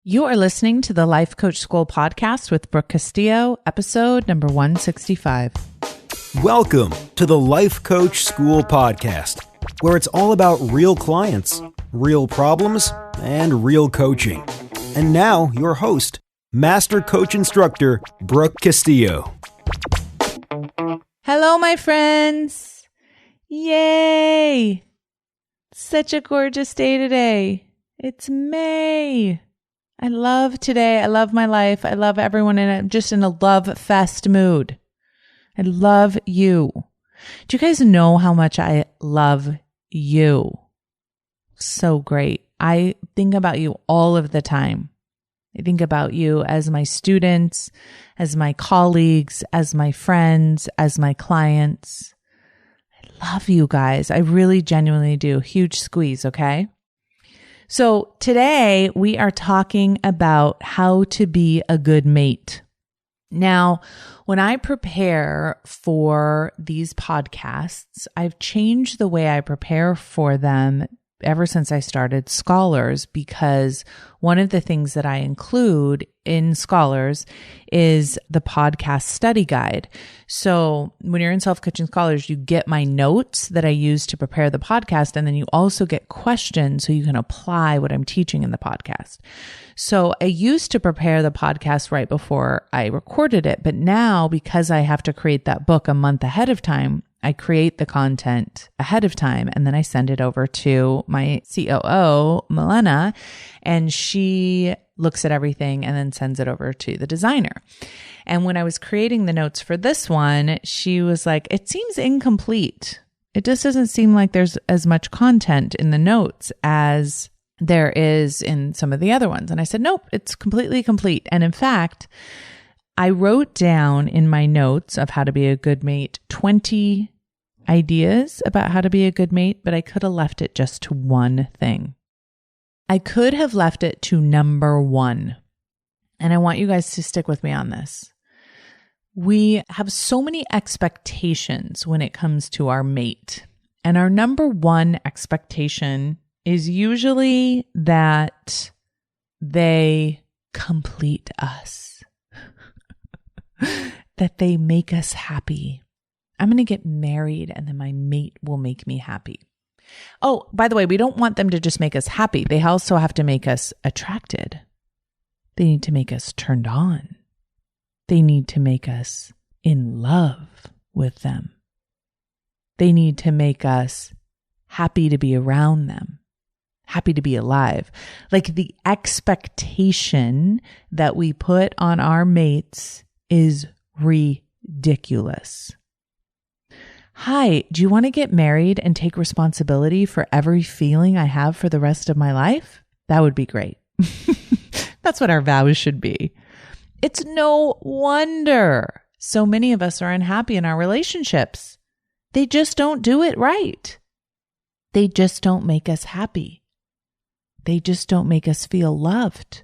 You are listening to the Life Coach School podcast with Brooke Castillo, episode number 165. Welcome to the Life Coach School podcast, where it's all about real clients, real problems, and real coaching. And now, your host, Master Coach Instructor, Brooke Castillo. Hello, my friends. Yay! Such a gorgeous day today. It's May. I love today. I love my life. I love everyone in it. Just in a love fest mood. I love you. Do you guys know how much I love you? So great. I think about you all of the time. I think about you as my students, as my colleagues, as my friends, as my clients. I love you guys. I really genuinely do. Huge squeeze, okay? So today we are talking about how to be a good mate. Now, when I prepare for these podcasts, I've changed the way I prepare for them ever since I started Scholars, because one of the things that I include in Scholars is the podcast study guide. So when you're in Self-Coaching Scholars, you get my notes that I use to prepare the podcast, and then you also get questions so you can apply what I'm teaching in the podcast. So I used to prepare the podcast right before I recorded it, but now because I have to create that book a month ahead of time, I create the content ahead of time, and then I send it over to my COO, Milena, and she looks at everything and then sends it over to the designer. And when I was creating the notes for this one, she was like, it seems incomplete. It just doesn't seem like there's as much content in the notes as there is in some of the other ones. And I said, nope, it's completely complete. And in fact, I wrote down in my notes of how to be a good mate 20 ideas about how to be a good mate, but I could have left it just to one thing. I could have left it to number one. And I want you guys to stick with me on this. We have so many expectations when it comes to our mate. And our number one expectation is usually that they complete us. That they make us happy. I'm going to get married and then my mate will make me happy. Oh, by the way, we don't want them to just make us happy. They also have to make us attracted. They need to make us turned on. They need to make us in love with them. They need to make us happy to be around them. Happy to be alive. Like the expectation that we put on our mates is ridiculous. Hi, do you want to get married and take responsibility for every feeling I have for the rest of my life? That would be great. That's what our vows should be. It's no wonder so many of us are unhappy in our relationships. They just don't do it right. They just don't make us happy. They just don't make us feel loved.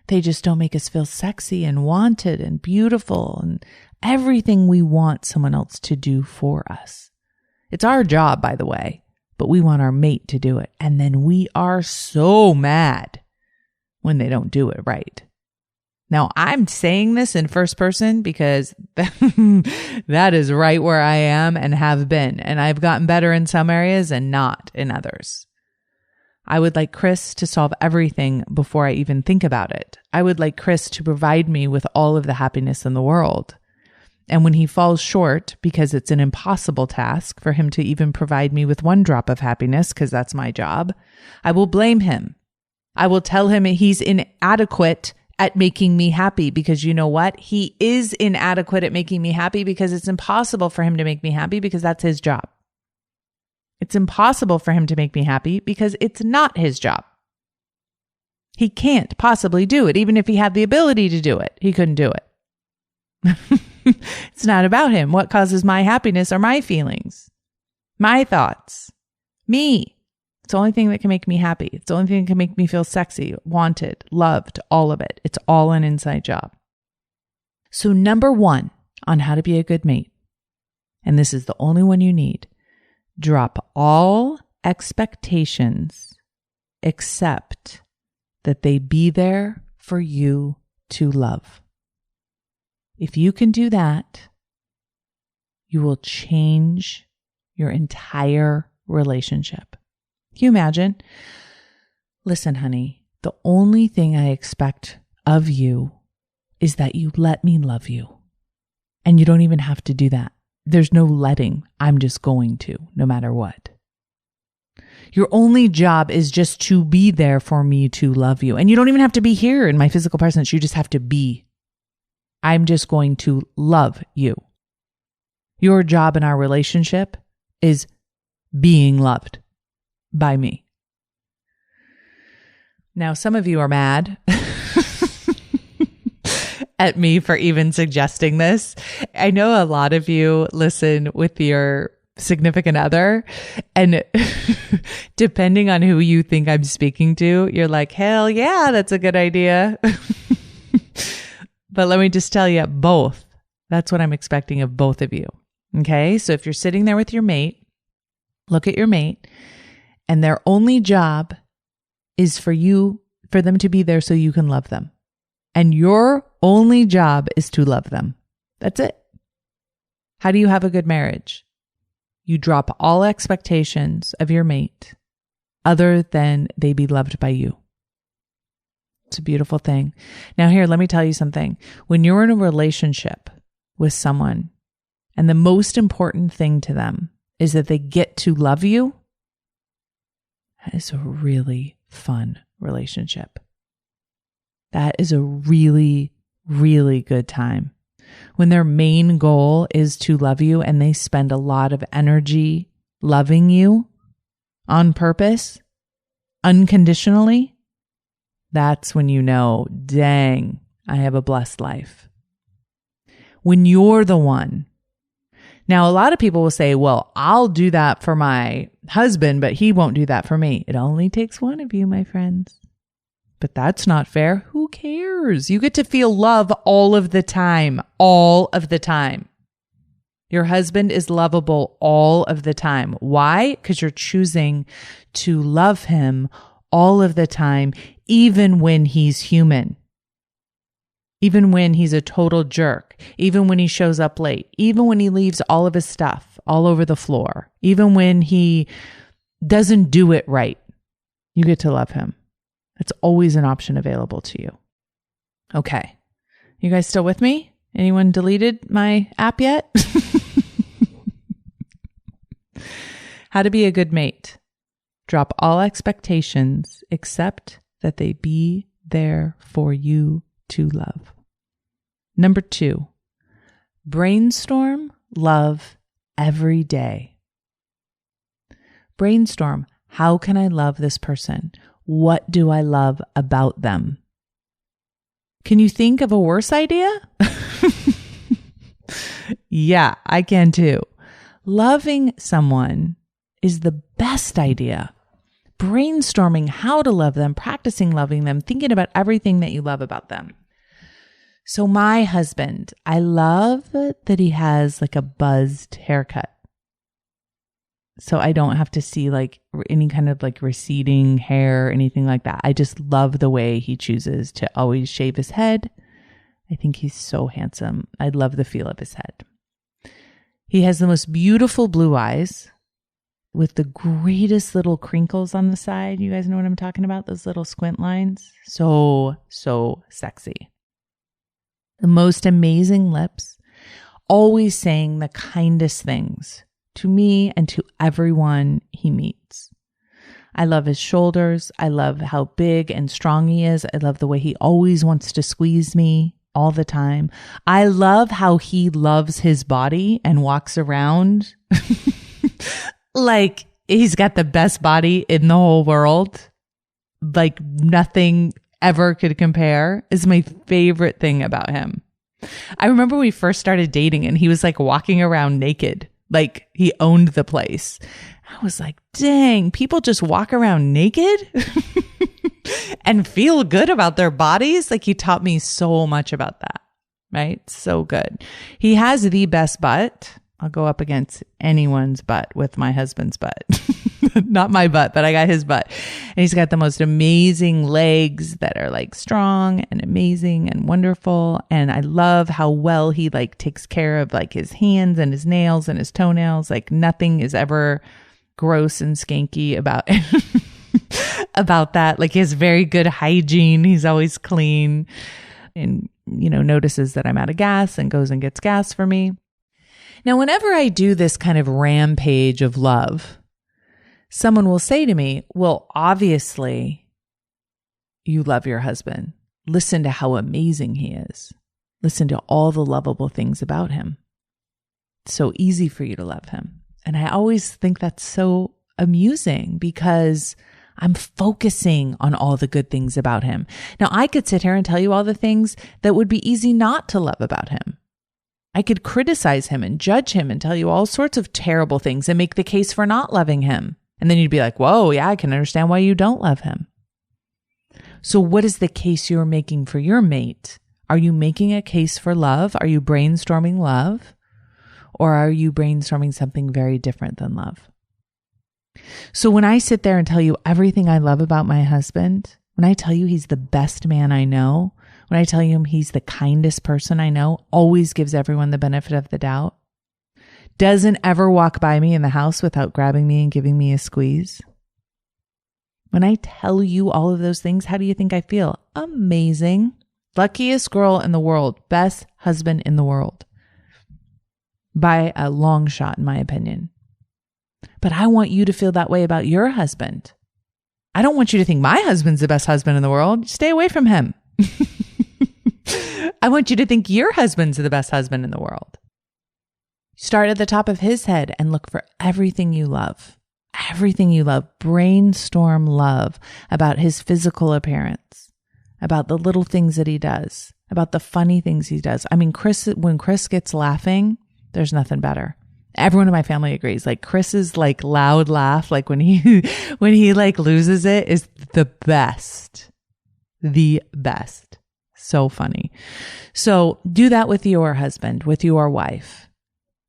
They just don't make us feel sexy and wanted and beautiful and everything we want someone else to do for us. It's our job, by the way, but we want our mate to do it. And then we are so mad when they don't do it right. Now, I'm saying this in first person because that is right where I am and have been. And I've gotten better in some areas and not in others. I would like Chris to solve everything before I even think about it. I would like Chris to provide me with all of the happiness in the world. And when he falls short, because it's an impossible task for him to even provide me with one drop of happiness, because that's my job, I will blame him. I will tell him he's inadequate at making me happy, because you know what? He is inadequate at making me happy because it's impossible for him to make me happy because that's his job. It's impossible for him to make me happy because it's not his job. He can't possibly do it. Even if he had the ability to do it, he couldn't do it. It's not about him. What causes my happiness are my feelings, my thoughts, me. It's the only thing that can make me happy. It's the only thing that can make me feel sexy, wanted, loved, all of it. It's all an inside job. So number one on how to be a good mate, and this is the only one you need, drop all expectations except that they be there for you to love. If you can do that, you will change your entire relationship. Can you imagine? Listen, honey, the only thing I expect of you is that you let me love you. And you don't even have to do that. There's no letting. I'm just going to, no matter what. Your only job is just to be there for me to love you. And you don't even have to be here in my physical presence. You just have to be. I'm just going to love you. Your job in our relationship is being loved by me. Now, some of you are mad at me for even suggesting this. I know a lot of you listen with your significant other, and depending on who you think I'm speaking to, you're like, hell yeah, that's a good idea. But let me just tell you, both. That's what I'm expecting of both of you. Okay? So if you're sitting there with your mate, look at your mate, and their only job is for them to be there so you can love them. And your only job is to love them. That's it. How do you have a good marriage? You drop all expectations of your mate other than they be loved by you. It's a beautiful thing. Now here, let me tell you something. When you're in a relationship with someone and the most important thing to them is that they get to love you, that is a really fun relationship. That is a really, really good time. When their main goal is to love you and they spend a lot of energy loving you on purpose, unconditionally, that's when you know, dang, I have a blessed life. When you're the one. Now, a lot of people will say, well, I'll do that for my husband, but he won't do that for me. It only takes one of you, my friends. But that's not fair. Who cares? You get to feel love all of the time. All of the time. Your husband is lovable all of the time. Why? Because you're choosing to love him all of the time, even when he's human. Even when he's a total jerk. Even when he shows up late. Even when he leaves all of his stuff all over the floor. Even when he doesn't do it right. You get to love him. It's always an option available to you. Okay. You guys still with me? Anyone deleted my app yet? How to be a good mate. Drop all expectations except that they be there for you to love. Number 2, brainstorm love every day. Brainstorm, how can I love this person? What do I love about them? Can you think of a worse idea? Yeah, I can too. Loving someone is the best idea. Brainstorming how to love them, practicing loving them, thinking about everything that you love about them. So my husband, I love that he has like a buzzed haircut. So I don't have to see like any kind of like receding hair or anything like that. I just love the way he chooses to always shave his head. I think he's so handsome. I love the feel of his head. He has the most beautiful blue eyes with the greatest little crinkles on the side. You guys know what I'm talking about? Those little squint lines. So sexy. The most amazing lips. Always saying the kindest things to me and to everyone he meets. I love his shoulders. I love how big and strong he is. I love the way he always wants to squeeze me all the time. I love how he loves his body and walks around like he's got the best body in the whole world. Like nothing ever could compare. Is my favorite thing about him. I remember we first started dating and he was like walking around naked. Like he owned the place. I was like, dang, people just walk around naked and feel good about their bodies. Like he taught me so much about that, right? So good. He has the best butt I'll go up against anyone's butt with my husband's butt. Not my butt, but I got his butt. And he's got the most amazing legs that are like strong and amazing and wonderful. And I love how well he like takes care of like his hands and his nails and his toenails. Like nothing is ever gross and skanky about about that. Like he has very good hygiene. He's always clean and, notices that I'm out of gas and goes and gets gas for me. Now, whenever I do this kind of rampage of love, someone will say to me, well, obviously you love your husband. Listen to how amazing he is. Listen to all the lovable things about him. It's so easy for you to love him. And I always think that's so amusing because I'm focusing on all the good things about him. Now, I could sit here and tell you all the things that would be easy not to love about him. I could criticize him and judge him and tell you all sorts of terrible things and make the case for not loving him. And then you'd be like, whoa, yeah, I can understand why you don't love him. So what is the case you're making for your mate? Are you making a case for love? Are you brainstorming love? Or are you brainstorming something very different than love? So when I sit there and tell you everything I love about my husband, when I tell you he's the best man I know, when I tell you he's the kindest person I know, always gives everyone the benefit of the doubt, doesn't ever walk by me in the house without grabbing me and giving me a squeeze. When I tell you all of those things, how do you think I feel? Amazing. Luckiest girl in the world. Best husband in the world. By a long shot, in my opinion. But I want you to feel that way about your husband. I don't want you to think my husband's the best husband in the world. Stay away from him. I want you to think your husband's the best husband in the world. Start at the top of his head and look for everything you love. Everything you love. Brainstorm love about his physical appearance, about the little things that he does, about the funny things he does. I mean, when Chris gets laughing, there's nothing better. Everyone in my family agrees. Like Chris's like loud laugh, like when he like loses it, is the best. The best. So funny. So do that with your husband, with your wife.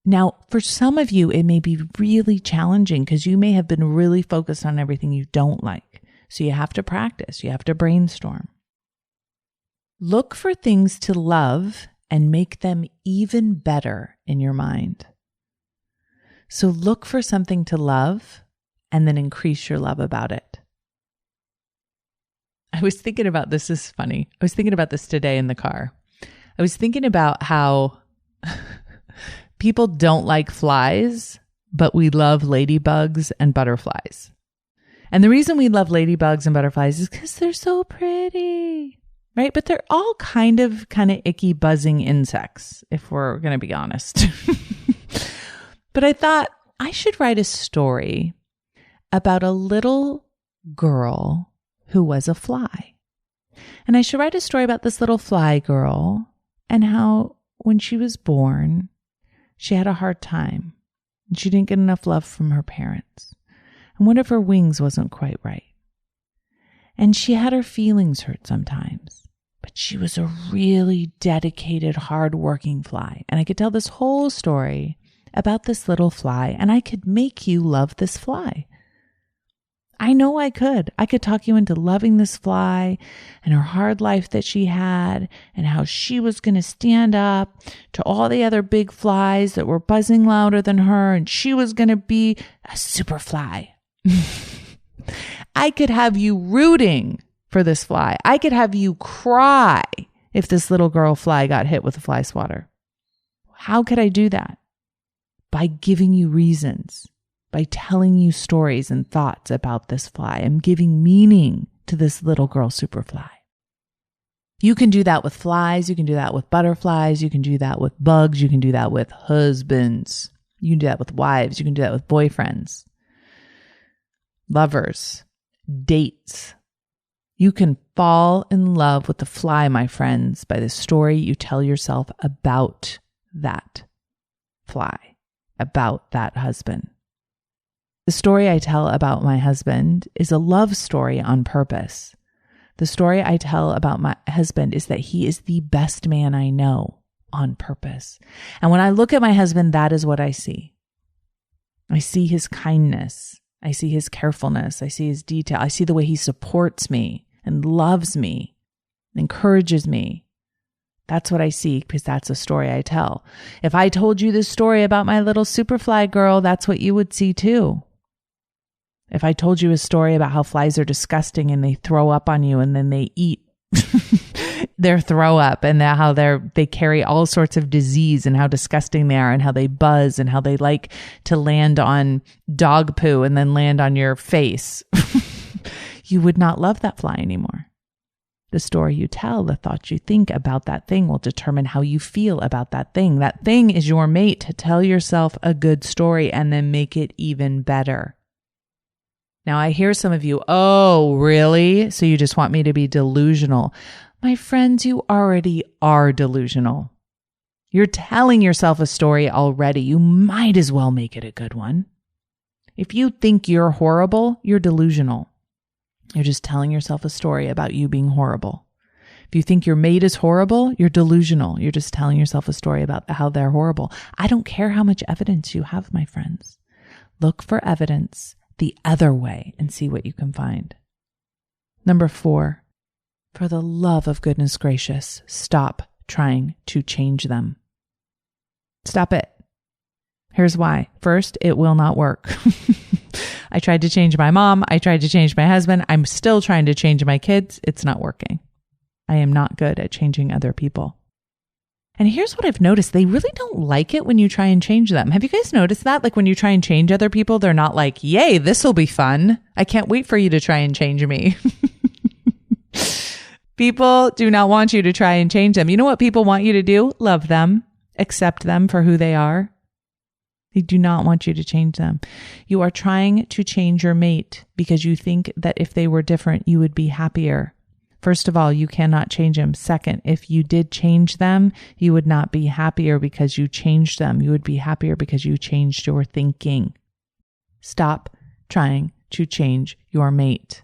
Now, for some of you, it may be really challenging because you may have been really focused on everything you don't like. So you have to practice. You have to brainstorm. Look for things to love and make them even better in your mind. So look for something to love and then increase your love about it. I was thinking about this. This is funny. I was thinking about this today in the car. I was thinking about how people don't like flies, but we love ladybugs and butterflies. And the reason we love ladybugs and butterflies is because they're so pretty, right? But they're all kind of icky buzzing insects, if we're going to be honest. But I thought I should write a story about a little girl who was a fly. And I should write a story about this little fly girl and how when she was born, she had a hard time and she didn't get enough love from her parents. And one of her wings wasn't quite right. And she had her feelings hurt sometimes, but she was a really dedicated, hardworking fly. And I could tell this whole story about this little fly, and I could make you love this fly. I know I could. I could talk you into loving this fly and her hard life that she had and how she was going to stand up to all the other big flies that were buzzing louder than her, and she was going to be a super fly. I could have you rooting for this fly. I could have you cry if this little girl fly got hit with a fly swatter. How could I do that? By giving you reasons, by telling you stories and thoughts about this fly. I'm giving meaning to this little girl superfly. You can do that with flies. You can do that with butterflies. You can do that with bugs. You can do that with husbands. You can do that with wives. You can do that with boyfriends, lovers, dates. You can fall in love with the fly, my friends, by the story you tell yourself about that fly, about that husband. The story I tell about my husband is a love story on purpose. The story I tell about my husband is that he is the best man I know. on purpose. And when I look at my husband, that is what I see. I see his kindness. I see his carefulness. I see his detail. I see the way he supports me and loves me, encourages me. That's what I see because that's a story I tell. If I told you this story about my little superfly girl, that's what you would see too. If I told you a story about how flies are disgusting and they throw up on you and then they eat their throw up and how they carry all sorts of disease and how disgusting they are and how they buzz and how they like to land on dog poo and then land on your face, you would not love that fly anymore. The story you tell, the thoughts you think about that thing will determine how you feel about that thing. That thing is your mate to tell yourself a good story and then make it even better. Now, I hear some of you, oh, really? So you just want me to be delusional? My friends, you already are delusional. You're telling yourself a story already. You might as well make it a good one. If you think you're horrible, you're delusional. You're just telling yourself a story about you being horrible. If you think your mate is horrible, you're delusional. You're just telling yourself a story about how they're horrible. I don't care how much evidence you have, my friends. Look for evidence the other way and see what you can find. Number 4, for the love of goodness gracious, stop trying to change them. Stop it. Here's why. First, it will not work. I tried to change my mom. I tried to change my husband. I'm still trying to change my kids. It's not working. I am not good at changing other people. And here's what I've noticed. They really don't like it when you try and change them. Have you guys noticed that? Like when you try and change other people, they're not like, yay, this will be fun. I can't wait for you to try and change me. People do not want you to try and change them. You know what people want you to do? Love them. Accept them for who they are. They do not want you to change them. You are trying to change your mate because you think that if they were different, you would be happier. First of all, you cannot change them. Second, if you did change them, you would not be happier because you changed them. You would be happier because you changed your thinking. Stop trying to change your mate.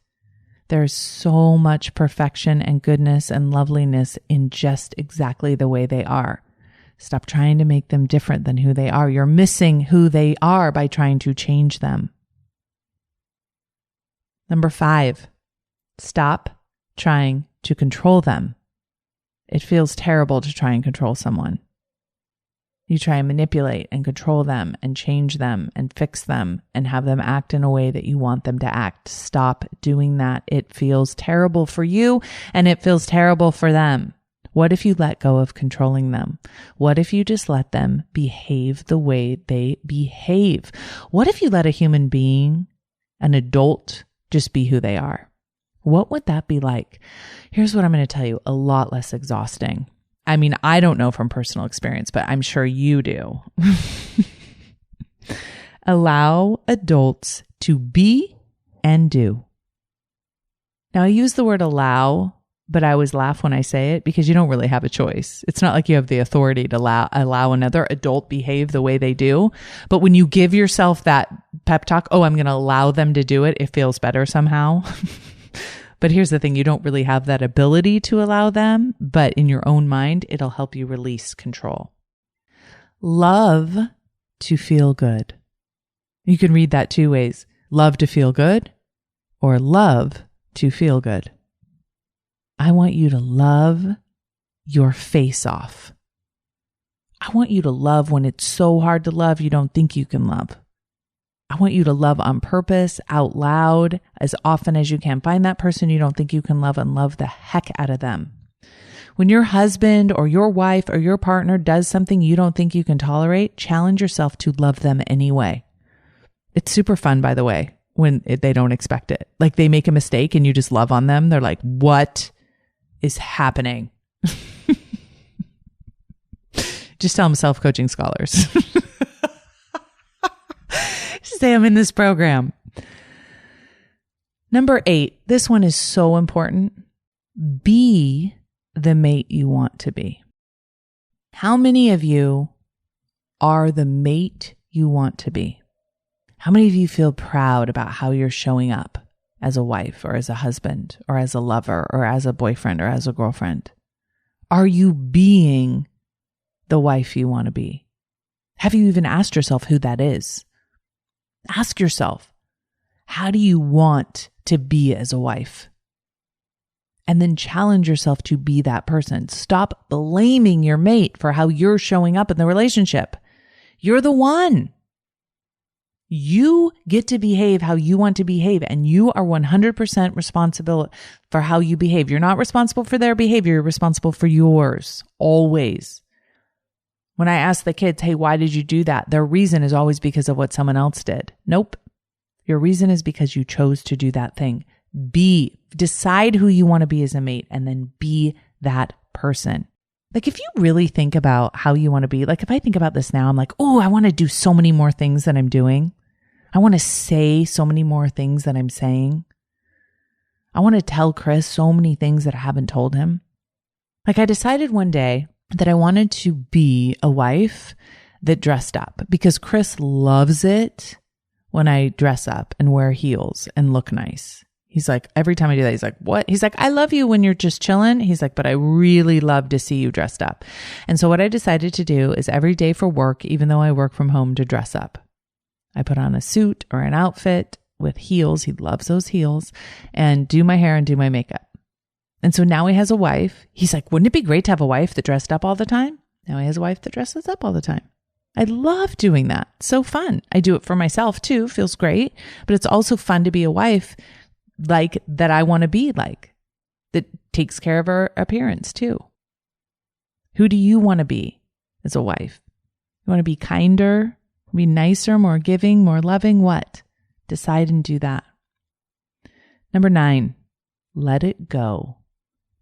There's so much perfection and goodness and loveliness in just exactly the way they are. Stop trying to make them different than who they are. You're missing who they are by trying to change them. Number 5, stop trying to control them. It feels terrible to try and control someone. You try and manipulate and control them and change them and fix them and have them act in a way that you want them to act. Stop doing that. It feels terrible for you and it feels terrible for them. What if you let go of controlling them? What if you just let them behave the way they behave? What if you let a human being, an adult, just be who they are? What would that be like? Here's what I'm going to tell you, a lot less exhausting. I mean, I don't know from personal experience, but I'm sure you do. Allow adults to be and do. Now, I use the word allow, but I always laugh when I say it because you don't really have a choice. It's not like you have the authority to allow another adult behave the way they do. But when you give yourself that pep talk, oh, I'm going to allow them to do it, it feels better somehow. But here's the thing, you don't really have that ability to allow them, but in your own mind, it'll help you release control. Love to feel good. You can read that 2 ways. Love to feel good or love to feel good. I want you to love your face off. I want you to love when it's so hard to love you don't think you can love. I want you to love on purpose, out loud, as often as you can. Find that person you don't think you can love and love the heck out of them. When your husband or your wife or your partner does something you don't think you can tolerate, challenge yourself to love them anyway. It's super fun, by the way, when they don't expect it. Like they make a mistake and you just love on them. They're like, what is happening? Just tell them self-coaching scholars. Say I'm in this program. Number 8, this one is so important. Be the mate you want to be. How many of you are the mate you want to be? How many of you feel proud about how you're showing up as a wife or as a husband or as a lover or as a boyfriend or as a girlfriend? Are you being the wife you want to be? Have you even asked yourself who that is? Ask yourself, how do you want to be as a wife? And then challenge yourself to be that person. Stop blaming your mate for how you're showing up in the relationship. You're the one. You get to behave how you want to behave, and you are 100% responsible for how you behave. You're not responsible for their behavior. You're responsible for yours, always. When I ask the kids, hey, why did you do that? Their reason is always because of what someone else did. Nope. Your reason is because you chose to do that thing. Decide who you want to be as a mate, and then be that person. Like, if you really think about how you want to be, like if I think about this now, I'm like, oh, I want to do so many more things than I'm doing. I want to say so many more things than I'm saying. I want to tell Chris so many things that I haven't told him. Like, I decided one day that I wanted to be a wife that dressed up, because Chris loves it when I dress up and wear heels and look nice. He's like, every time I do that, he's like, what? He's like, I love you when you're just chilling. He's like, but I really love to see you dressed up. And so what I decided to do is every day for work, even though I work from home, to dress up. I put on a suit or an outfit with heels. He loves those heels, and do my hair and do my makeup. And so now he has a wife. He's like, wouldn't it be great to have a wife that dressed up all the time? Now he has a wife that dresses up all the time. I love doing that. So fun. I do it for myself too. Feels great. But it's also fun to be a wife like that I want to be like, that takes care of her appearance too. Who do you want to be as a wife? You want to be kinder, be nicer, more giving, more loving? What? Decide and do that. Number 9, let it go.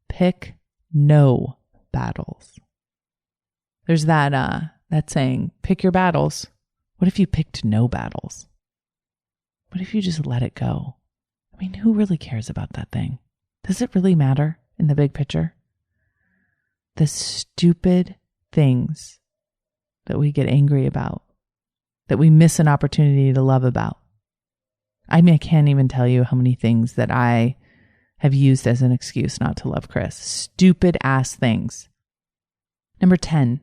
Pick no battles. There's that saying, pick your battles. What if you picked no battles? What if you just let it go? I mean, who really cares about that thing? Does it really matter in the big picture? The stupid things that we get angry about, that we miss an opportunity to love about. I mean, I can't even tell you how many things that I have used as an excuse not to love Chris. Stupid ass things. Number 10,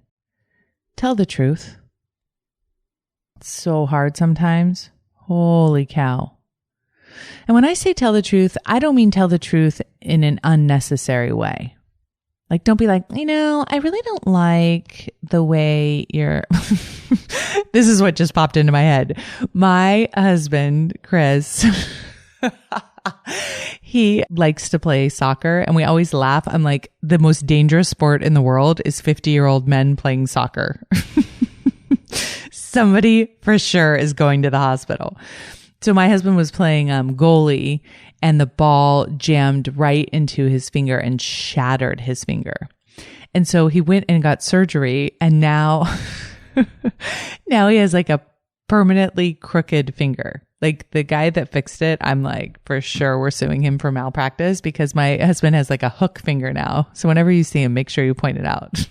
tell the truth. It's so hard sometimes. Holy cow. And when I say tell the truth, I don't mean tell the truth in an unnecessary way. Like, don't be like, I really don't like the way you're... This is what just popped into my head. My husband, Chris, he likes to play soccer, and we always laugh. I'm like, the most dangerous sport in the world is 50-year-old men playing soccer. Somebody for sure is going to the hospital. So my husband was playing goalie, and the ball jammed right into his finger and shattered his finger. And so he went and got surgery, and now he has like a permanently crooked finger. Like, the guy that fixed it, I'm like, for sure we're suing him for malpractice, because my husband has like a hook finger now. So whenever you see him, make sure you point it out.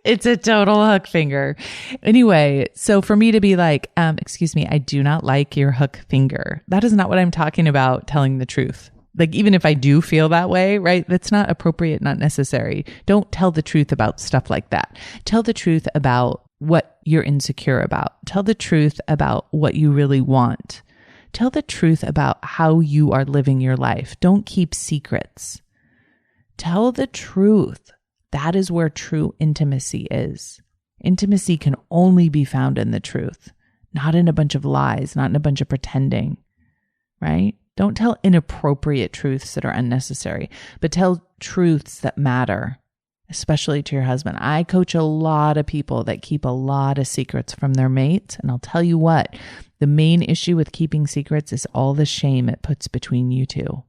It's a total hook finger. Anyway, so for me to be like, excuse me, I do not like your hook finger. That is not what I'm talking about telling the truth. Like, even if I do feel that way, right? That's not appropriate, not necessary. Don't tell the truth about stuff like that. Tell the truth about what you're insecure about. Tell the truth about what you really want. Tell the truth about how you are living your life. Don't keep secrets. Tell the truth. That is where true intimacy is. Intimacy can only be found in the truth, not in a bunch of lies, not in a bunch of pretending, right? Don't tell inappropriate truths that are unnecessary, but tell truths that matter, especially to your husband. I coach a lot of people that keep a lot of secrets from their mates. And I'll tell you what, the main issue with keeping secrets is all the shame it puts between you two.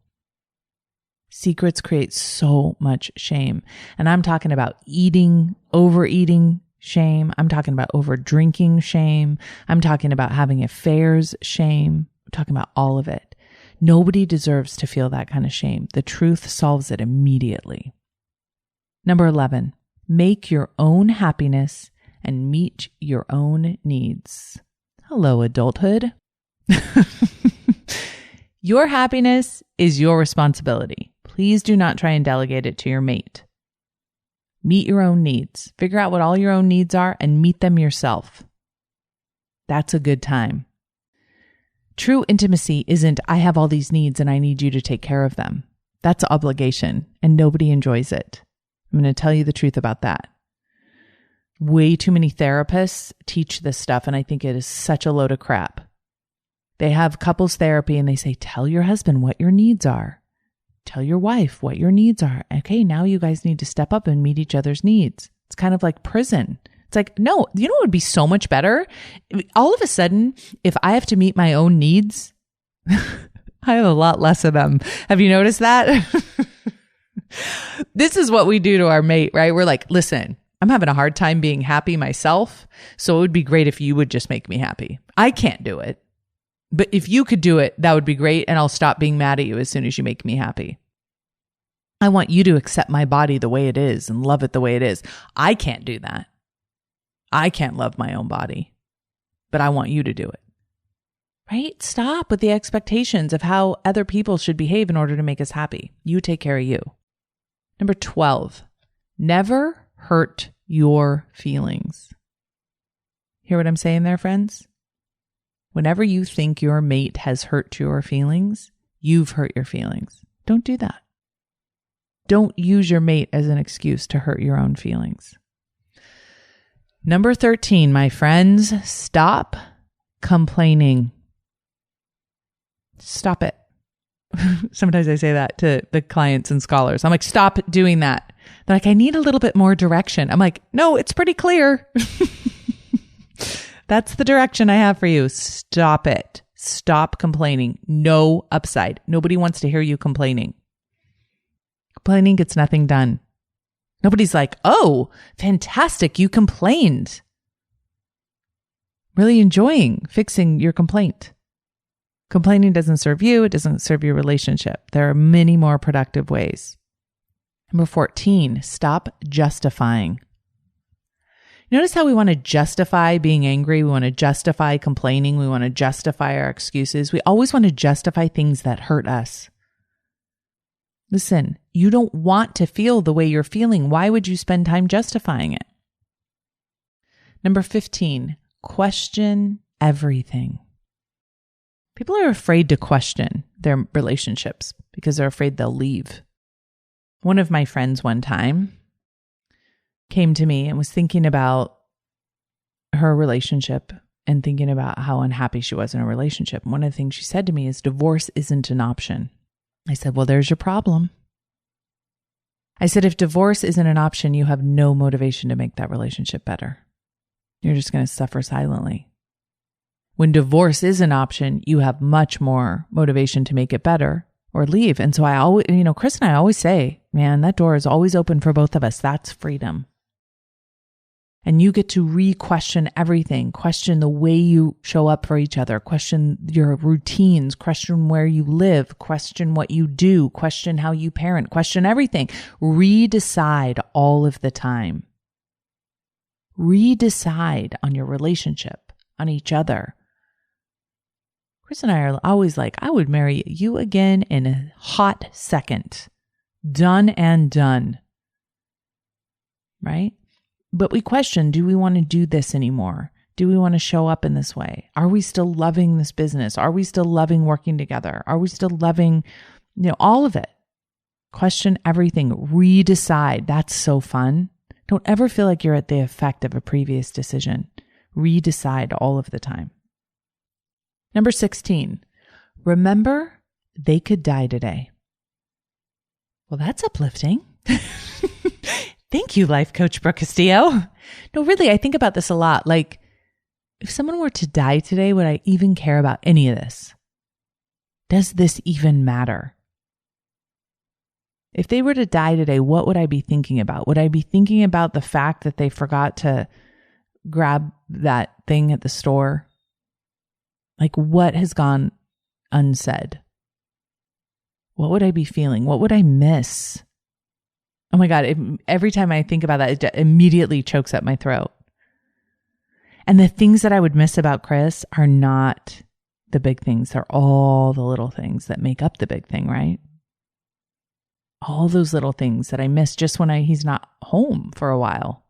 Secrets create so much shame. And I'm talking about overeating shame. I'm talking about over drinking shame. I'm talking about having affairs shame. I'm talking about all of it. Nobody deserves to feel that kind of shame. The truth solves it immediately. Number 11, make your own happiness and meet your own needs. Hello, adulthood. Your happiness is your responsibility. Please do not try and delegate it to your mate. Meet your own needs. Figure out what all your own needs are and meet them yourself. That's a good time. True intimacy isn't, I have all these needs and I need you to take care of them. That's obligation and nobody enjoys it. I'm going to tell you the truth about that. Way too many therapists teach this stuff, and I think it is such a load of crap. They have couples therapy and they say, tell your husband what your needs are. Tell your wife what your needs are. Okay, now you guys need to step up and meet each other's needs. It's kind of like prison. It's like, no, you know what would be so much better? All of a sudden, if I have to meet my own needs, I have a lot less of them. Have you noticed that? This is what we do to our mate, right? We're like, listen, I'm having a hard time being happy myself, so it would be great if you would just make me happy. I can't do it. But if you could do it, that would be great, and I'll stop being mad at you as soon as you make me happy. I want you to accept my body the way it is and love it the way it is. I can't do that. I can't love my own body, but I want you to do it. Right? Stop with the expectations of how other people should behave in order to make us happy. You take care of you. Number 12, never hurt your feelings. Hear what I'm saying there, friends? Whenever you think your mate has hurt your feelings, you've hurt your feelings. Don't do that. Don't use your mate as an excuse to hurt your own feelings. Number 13, my friends, stop complaining. Stop it. Sometimes I say that to the clients and scholars. I'm like, stop doing that. They're like, I need a little bit more direction. I'm like, no, it's pretty clear. That's the direction I have for you. Stop it. Stop complaining. No upside. Nobody wants to hear you complaining. Complaining gets nothing done. Nobody's like, oh, fantastic, you complained. Really enjoying fixing your complaint. Complaining doesn't serve you. It doesn't serve your relationship. There are many more productive ways. Number 14, stop justifying. Notice how we want to justify being angry. We want to justify complaining. We want to justify our excuses. We always want to justify things that hurt us. Listen, you don't want to feel the way you're feeling. Why would you spend time justifying it? Number 15, question everything. People are afraid to question their relationships because they're afraid they'll leave. One of my friends one time came to me and was thinking about her relationship and thinking about how unhappy she was in a relationship. And one of the things she said to me is, divorce isn't an option. I said, well, there's your problem. I said, if divorce isn't an option, you have no motivation to make that relationship better. You're just going to suffer silently. When divorce is an option, you have much more motivation to make it better or leave. And so I always, Chris and I always say, man, that door is always open for both of us. That's freedom. And you get to re-question everything. Question the way you show up for each other. Question your routines. Question where you live. Question what you do. Question how you parent. Question everything. Redecide all of the time. Redecide on your relationship, on each other. Chris and I are always like, I would marry you again in a hot second. Done and done. Right? But we question, do we want to do this anymore? Do we want to show up in this way? Are we still loving this business? Are we still loving working together? Are we still loving, all of it? Question everything. Redecide. That's so fun. Don't ever feel like you're at the effect of a previous decision. Redecide all of the time. Number 16, remember they could die today. Well, that's uplifting. Thank you, life coach Brooke Castillo. No, really, I think about this a lot. Like, if someone were to die today, would I even care about any of this? Does this even matter? If they were to die today, what would I be thinking about? Would I be thinking about the fact that they forgot to grab that thing at the store? Like, what has gone unsaid? What would I be feeling? What would I miss? Oh my God, every time I think about that, it immediately chokes up my throat. And the things that I would miss about Chris are not the big things. They're all the little things that make up the big thing, right? All those little things that I miss just when he's not home for a while?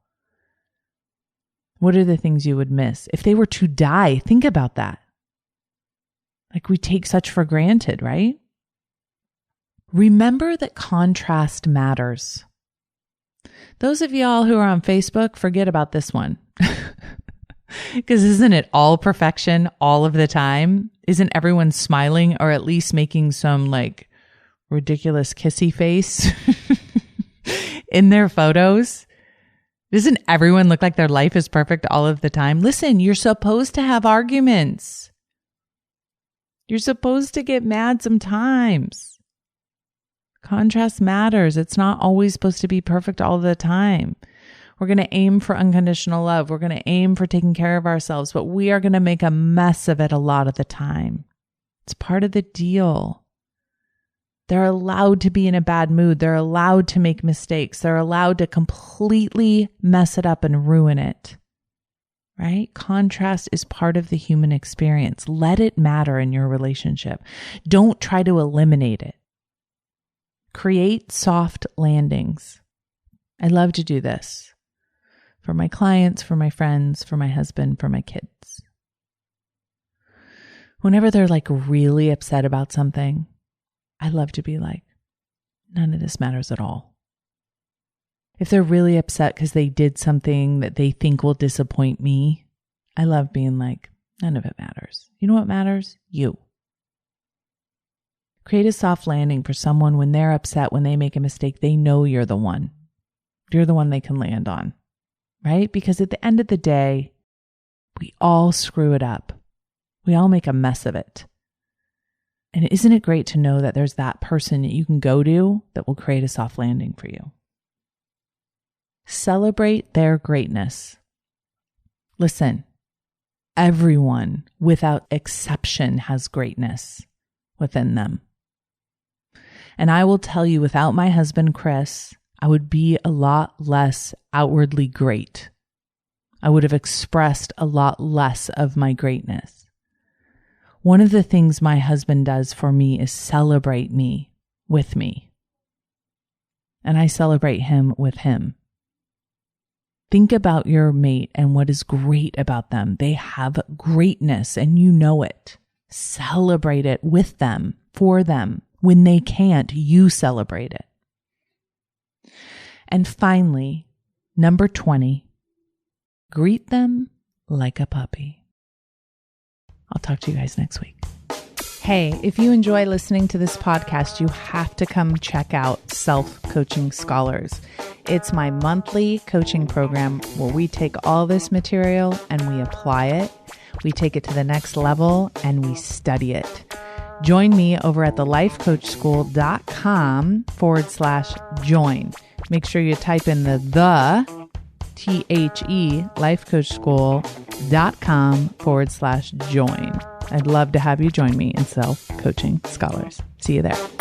What are the things you would miss? If they were to die, think about that. Like we take such for granted, right? Remember that contrast matters. Those of y'all who are on Facebook, forget about this one. Because isn't it all perfection all of the time? Isn't everyone smiling or at least making some like ridiculous kissy face in their photos? Doesn't everyone look like their life is perfect all of the time? Listen, you're supposed to have arguments. You're supposed to get mad sometimes. Contrast matters. It's not always supposed to be perfect all the time. We're going to aim for unconditional love. We're going to aim for taking care of ourselves, but we are going to make a mess of it a lot of the time. It's part of the deal. They're allowed to be in a bad mood. They're allowed to make mistakes. They're allowed to completely mess it up and ruin it. Right? Contrast is part of the human experience. Let it matter in your relationship. Don't try to eliminate it. Create soft landings. I love to do this for my clients, for my friends, for my husband, for my kids. Whenever they're like really upset about something, I love to be like, none of this matters at all. If they're really upset because they did something that they think will disappoint me, I love being like, none of it matters. You know what matters? You. Create a soft landing for someone when they're upset, when they make a mistake, they know you're the one. You're the one they can land on, right? Because at the end of the day, we all screw it up. We all make a mess of it. And isn't it great to know that there's that person that you can go to that will create a soft landing for you? Celebrate their greatness. Listen, everyone without exception has greatness within them. And I will tell you, without my husband, Chris, I would be a lot less outwardly great. I would have expressed a lot less of my greatness. One of the things my husband does for me is celebrate me with me. And I celebrate him with him. Think about your mate and what is great about them. They have greatness and you know it. Celebrate it with them, for them. When they can't, you celebrate it. And finally, number 20, greet them like a puppy. I'll talk to you guys next week. Hey, if you enjoy listening to this podcast, you have to come check out Self-Coaching Scholars. It's my monthly coaching program where we take all this material and we apply it. We take it to the next level and we study it. Join me over at thelifecoachschool.com/join. Make sure you type in the lifecoachschool.com/join. I'd love to have you join me in Self-Coaching Scholars. See you there.